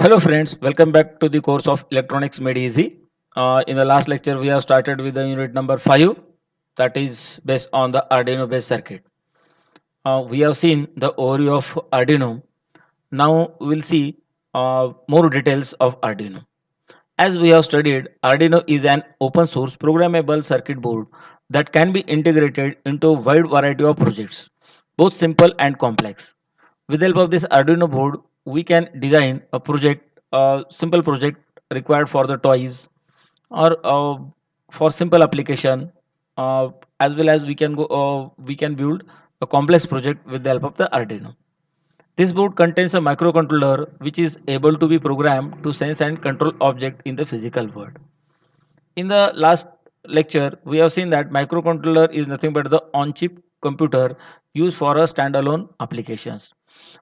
Hello friends, welcome back to the course of Electronics Made Easy. In the last lecture, we have started with the unit number 5, that is based on the Arduino based circuit. We have seen the overview of Arduino. Now we'll see more details of Arduino. As we have studied, Arduino is an open source programmable circuit board that can be integrated into a wide variety of projects, both simple and complex. With the help of this Arduino board, we can design a simple project required for the toys or for simple application, uh, as well as we can build a complex project with the help of the Arduino. This board contains a microcontroller which is able to be programmed to sense and control object in the physical world. In the last lecture, we have seen that microcontroller is nothing but the on-chip computer used for a standalone applications.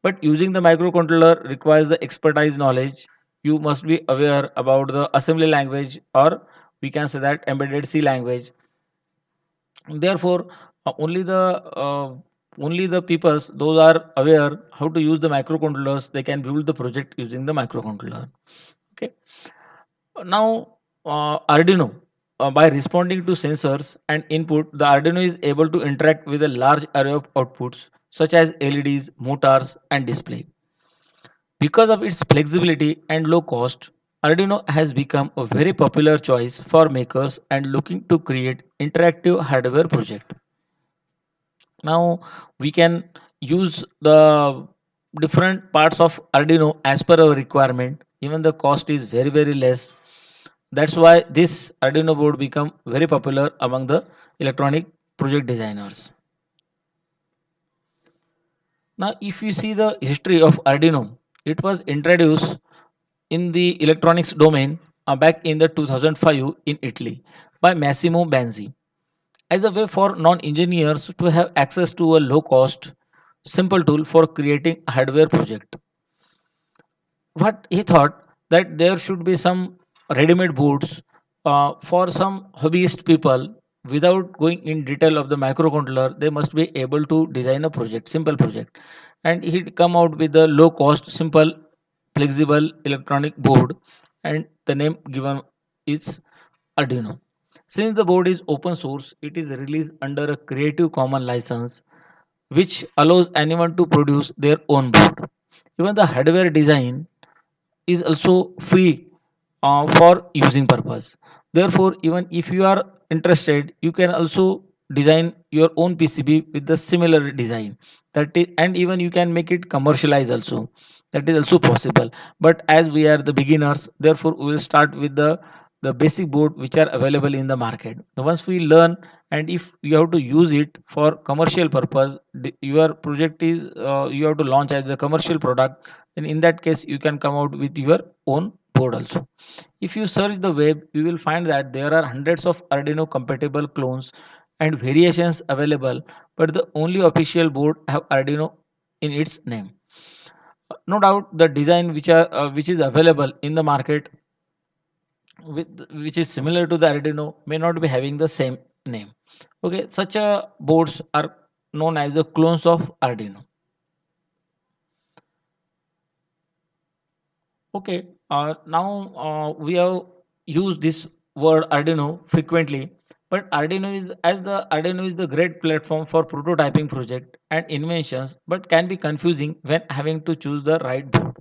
But using the microcontroller requires the expertise knowledge. You must be aware about the assembly language, or we can say that embedded C language. Therefore, only the peoples those are aware how to use the microcontrollers, they can build the project using the microcontroller. Okay. Now, Arduino, by responding to sensors and input, the Arduino is able to interact with a large array of outputs such as LEDs, motors, and display. Because of its flexibility and low cost, Arduino has become a very popular choice for makers and looking to create interactive hardware project. Now we can use the different parts of Arduino as per our requirement. Even the cost is very less. That's why this Arduino board become very popular among the electronic project designers. Now, if you see the history of Arduino, it was introduced in the electronics domain back in the 2005 in Italy by Massimo Banzi as a way for non-engineers to have access to a low-cost, simple tool for creating a hardware project. What he thought that there should be some ready-made boards for some hobbyist people without going in detail of the microcontroller. They must be able to design a project, simple project, and he'd come out with a low-cost, simple, flexible electronic board, and the name given is Arduino. Since the board is open source, it is released under a Creative Commons license, which allows anyone to produce their own board. Even the hardware design is also free for using purpose. Therefore, even if you are interested, you can also design your own PCB with the similar design. And even you can make it commercialize also. That is also possible. But as we are the beginners, therefore we will start with the basic board which are available in the market. Once we learn, and if you have to use it for commercial purpose, your project is you have to launch as a commercial product, then in that case you can come out with your own board also. If you search the web, you will find that there are hundreds of Arduino compatible clones and variations available, but the only official board have Arduino in its name. No doubt the design which is available in the market which is similar to the Arduino may not be having the same name. Okay, such boards are known as the clones of Arduino. Okay, now we have used this word Arduino frequently, but Arduino is the great platform for prototyping project and inventions, but can be confusing when having to choose the right board.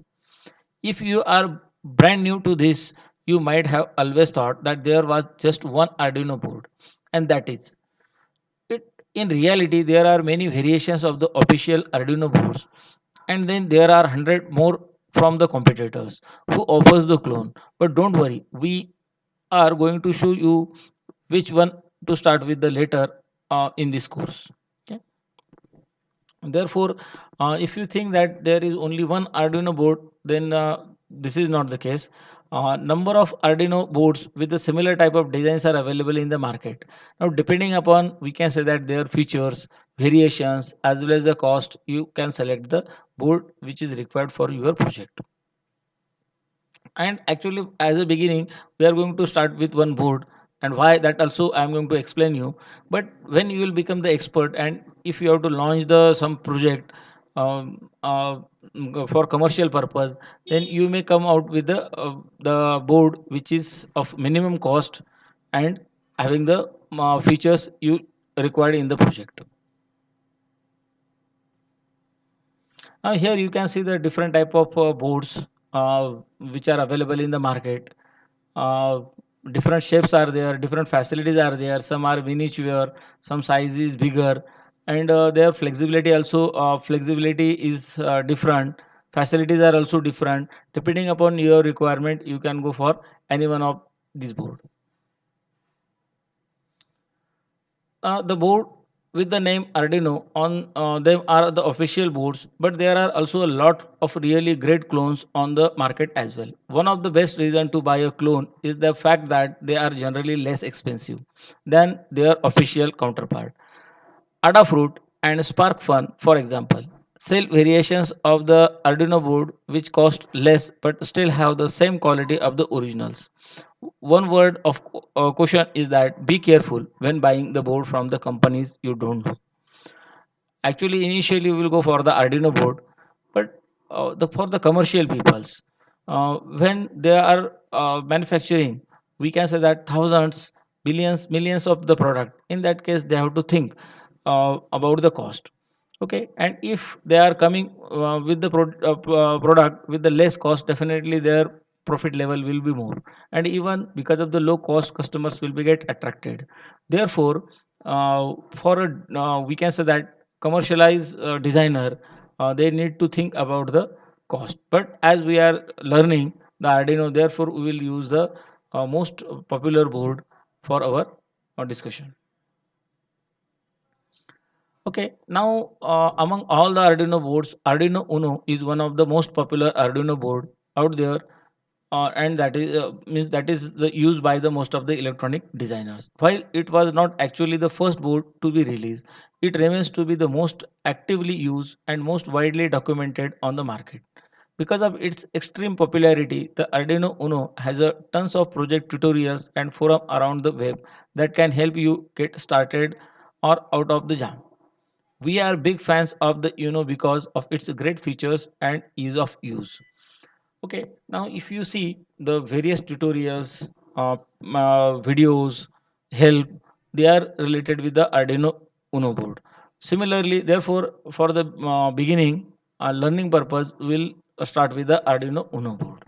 If you are brand new to this, you might have always thought that there was just one Arduino board, and that is it. In reality, there are many variations of the official Arduino boards, and then there are 100 more from the competitors who offers the clone. But don't worry, we are going to show you which one to start with the later in this course. Okay. Therefore, if you think that there is only one Arduino board, then this is not the case. Number of Arduino boards with the similar type of designs are available in the market. Now, depending upon, we can say that their features, variations, as well as the cost, you can select the board which is required for your project. And actually, as a beginning, we are going to start with one board, and why that also I am going to explain you. But when you will become the expert, and if you have to launch the some project, for commercial purpose, then you may come out with the board which is of minimum cost and having the features you required in the project. Now here you can see the different type of boards which are available in the market. Uh, Different shapes are there, different facilities are there. Some are miniature, some size is bigger, and their flexibility also flexibility is different. Facilities are also different. Depending upon your requirement, you can go for any one of these board. The board with the name Arduino on them are the official boards, but there are also a lot of really great clones on the market as well. One of the best reason to buy a clone is the fact that they are generally less expensive than their official counterpart. Adafruit and SparkFun, for example, sell variations of the Arduino board which cost less but still have the same quality of the originals. One word of caution is that be careful when buying the board from the companies you don't know. Actually, initially we will go for the Arduino board, but for the commercial peoples, when they are manufacturing, we can say that thousands, billions, millions of the product. In that case, they have to think about the cost. Okay, and if they are coming with the product with the less cost, definitely their profit level will be more, and even because of the low cost, customers will be get attracted. Therefore, for a we can say that commercialized designer, they need to think about the cost. But as we are learning the Arduino, therefore we will use the most popular board for our discussion. Okay, now among all the Arduino boards, Arduino Uno is one of the most popular Arduino board out there, and that is means that is the used by the most of the electronic designers. While it was not actually the first board to be released, it remains to be the most actively used and most widely documented on the market. Because of its extreme popularity, the Arduino Uno has a tons of project tutorials and forum around the web that can help you get started or out of the jam. We are big fans of the Uno because of its great features and ease of use. Okay, now if you see the various tutorials, videos, help, they are related with the Arduino Uno board. Similarly, therefore, for the beginning, learning purpose, will start with the Arduino Uno board.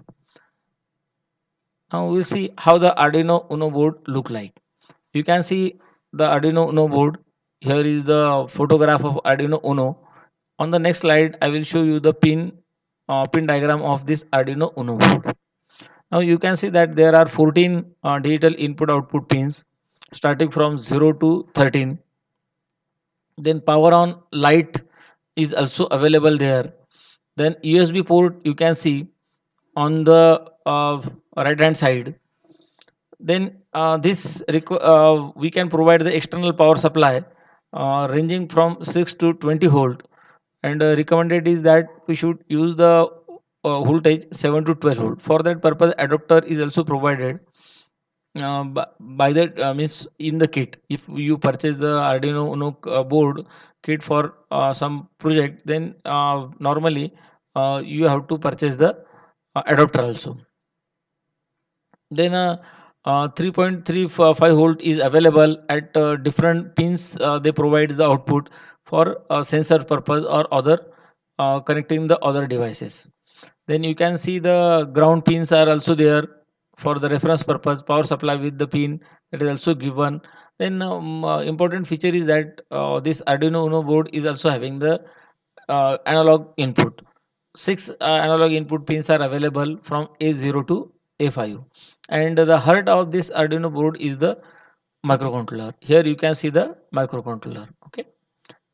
Now we'll see how the Arduino Uno board look like. You can see the Arduino Uno board. Here is the photograph of Arduino Uno. On the next slide, I will show you the pin diagram of this Arduino Uno board. Now you can see that there are 14 digital input output pins starting from 0 to 13. Then power on light is also available there. Then USB port you can see on the right hand side. Then we can provide the external power supply ranging from 6 to 20 volt, and recommended is that we should use the voltage 7 to 12 volt. For that purpose, adapter is also provided by that means in the kit. If you purchase the Arduino Uno board kit for some project, then normally you have to purchase the adapter also. Then 3.35 volt is available at different pins. They provide the output for sensor purpose or other connecting the other devices. Then you can see the ground pins are also there for the reference purpose. Power supply with the pin that is also given. Then important feature is that this Arduino Uno board is also having the analog input. Six analog input pins are available from A0 to A5, and the heart of this Arduino board is the microcontroller. Here you can see the microcontroller. Okay,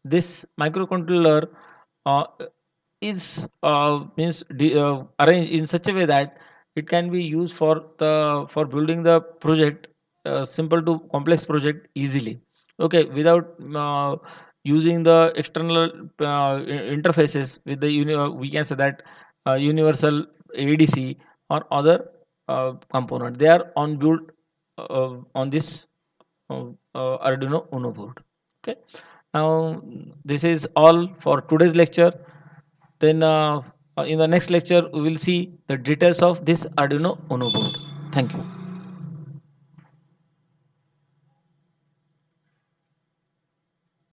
this microcontroller uh, is arranged in such a way that it can be used for building the project, simple to complex project easily. Okay, without using the external interfaces with the we can say that universal ADC or other component. They are on built on this Arduino Uno board. Okay. Now this is all for today's lecture. Then in the next lecture, we will see the details of this Arduino Uno board. Thank you.